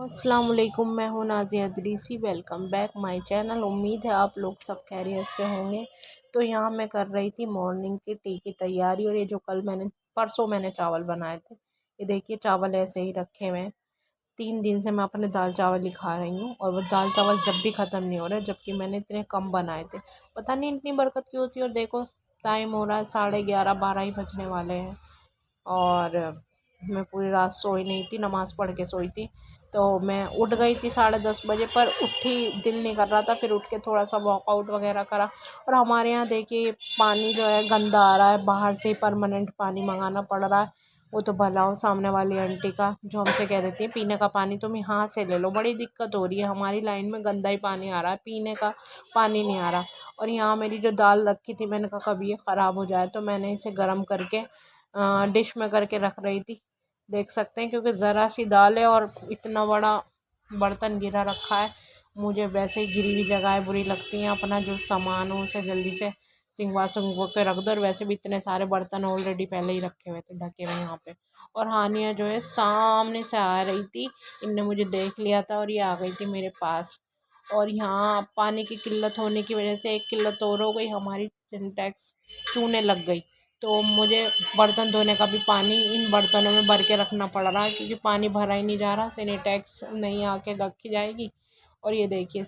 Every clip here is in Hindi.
अस्सलाम वालेकुम, मैं हूँ Nazia Idrisi. Welcome back my channel. उम्मीद है आप लोग सब खैरियत से होंगे। तो यहाँ मैं कर रही थी मॉर्निंग की टी की तैयारी। और ये जो परसों मैंने चावल बनाए थे, ये देखिए चावल ऐसे ही रखे हुए हैं। 3 दिन से मैं अपने दाल चावल ही खा रही हूँ और वो दाल चावल जब भी ख़त्म नहीं हो रहे, जबकि मैंने इतने कम बनाए थे। पता नहीं इतनी बरकत क्यों होती है। और देखो टाइम हो रहा है 11:30, 12 ही बजने वाले हैं। और मैं पूरी रात सोई नहीं थी, नमाज़ पढ़ के सोई थी। तो मैं उठ गई थी 10:30 बजे, पर उठी दिल नहीं कर रहा था। फिर उठ के थोड़ा सा वॉकआउट वगैरह करा। और हमारे यहाँ देखिए पानी जो है गंदा आ रहा है, बाहर से परमानेंट पानी मंगाना पड़ रहा है। वो तो भला हो सामने वाली आंटी का, जो हमसे कह देती है पीने का पानी तुम यहाँ से ले लो। बड़ी दिक्कत हो रही है, हमारी लाइन में गंदा ही पानी आ रहा है, पीने का पानी नहीं आ रहा। और यहाँ मेरी जो दाल रखी थी, मैंने कहा कभी ये ख़राब हो जाए, तो मैंने इसे गर्म करके डिश में करके रख रही थी। देख सकते हैं, क्योंकि ज़रा सी दाल है और इतना बड़ा बर्तन गिरा रखा है। मुझे वैसे ही गिरी हुई जगह बुरी लगती हैं। अपना जो सामान हो उसे जल्दी से सिंगवा के रख दो। और वैसे भी इतने सारे बर्तन ऑलरेडी पहले ही रखे हुए थे ढके हुए यहाँ पे। और हानिया जो है सामने से आ रही थी, इनने मुझे देख लिया था और ये आ गई थी मेरे पास। और यहाँ पानी की किल्लत होने की वजह से एक किल्लत और हो गई, हमारी सिंटेक्स चूने लग गई। तो मुझे बर्तन धोने का भी पानी इन बर्तनों में भर के रखना पड़ रहा है, क्योंकि पानी भरा ही नहीं जा रहा। सिनेटैक्स नहीं आके रखी जाएगी। और ये देखिए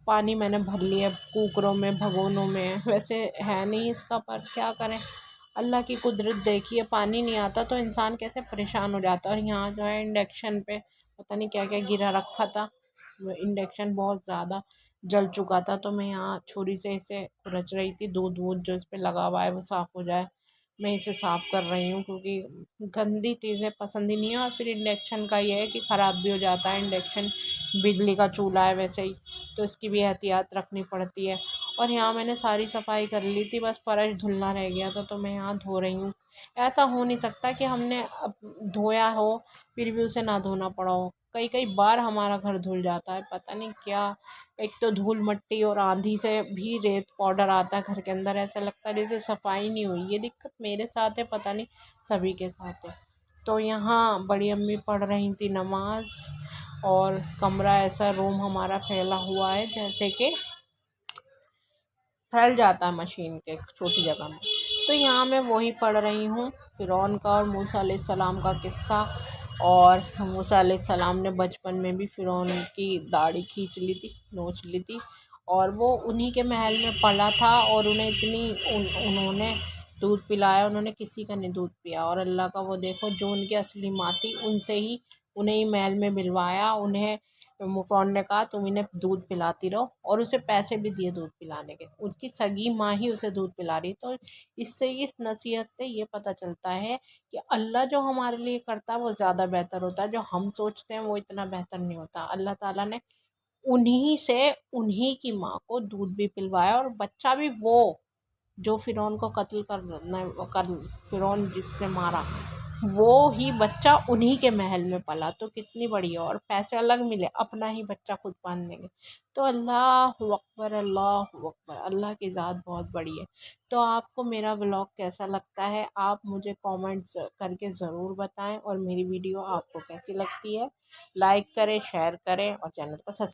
पानी मैंने भर लिया कुकरों में, भगोनों में। वैसे है नहीं इसका, पर क्या करें, अल्लाह की कुदरत देखिए। पानी नहीं आता तो इंसान कैसे परेशान हो जाता है। और यहाँ जो है इंडक्शन पे पता नहीं क्या क्या गिरा रखा था। इंडक्शन बहुत ज़्यादा जल चुका था, तो मैं यहाँ छुरी से इसे खुरच रही थी। दूध वूध जो इस पे लगा हुआ है वो साफ़ हो जाए, मैं इसे साफ़ कर रही हूँ। क्योंकि गंदी चीज़ें पसंद ही नहीं है। और फिर इंडक्शन का ये है कि ख़राब भी हो जाता है। इंडक्शन बिजली का चूल्हा है वैसे ही, तो इसकी भी एहतियात रखनी पड़ती है। और यहाँ मैंने सारी सफाई कर ली थी, बस फर्श धुलना रह गया था, तो मैं यहाँ धो रही हूँ। ऐसा हो नहीं सकता कि हमने धोया हो फिर भी उसे ना धोना पड़ा हो। कई कई बार हमारा घर धुल जाता है, पता नहीं क्या। एक तो धूल मट्टी और आंधी से भी रेत पाउडर आता है घर के अंदर, ऐसा लगता है जैसे सफाई नहीं हुई। ये दिक्कत मेरे साथ है, पता नहीं सभी के साथ है। तो यहाँ बड़ी अम्मी पढ़ रही थी नमाज। और कमरा ऐसा, रूम हमारा फैला हुआ है जैसे कि फैल जाता है मशीन के छोटी जगह में। तो यहाँ मैं वही पढ़ रही हूँ, फ़िरौन का और मूसा अलैहिस्सलाम का किस्सा। और मूसा अलैहिस्सलाम ने बचपन में भी फ़िरौन की दाढ़ी खींच ली थी, नोच ली थी। और वो उन्हीं के महल में पला था। और उन्हें उन्होंने दूध पिलाया, उन्होंने किसी का नहीं दूध पिया। और अल्लाह का वो देखो, जो उनकी असली माँ थी उनसे ही उन्हें ही महल में मिलवाया। उन्हें फ़िरौन ने कहा तुम इन्हें दूध पिलाती रहो, और उसे पैसे भी दिए दूध पिलाने के। उसकी सगी माँ ही उसे दूध पिला रही। तो इससे, इस नसीहत से ये पता चलता है कि अल्लाह जो हमारे लिए करता है वो ज़्यादा बेहतर होता है। जो हम सोचते हैं वो इतना बेहतर नहीं होता। अल्लाह ताला ने उन्हीं से, उन्हीं की माँ को दूध भी पिलवाया, और बच्चा भी वो जो फ़िरौन को कत्ल कर फ़िरौन जिसने मारा, वो ही बच्चा उन्हीं के महल में पला। तो कितनी बड़ी है। और पैसे अलग मिले, अपना ही बच्चा खुद पाल देंगे। तो अल्लाह अकबर, अल्लाह अकबर, अल्लाह की ज़ात बहुत बड़ी है। तो आपको मेरा व्लॉग कैसा लगता है, आप मुझे कमेंट्स करके ज़रूर बताएं। और मेरी वीडियो आपको कैसी लगती है, लाइक करें, शेयर करें और चैनल को सब्सक्राइब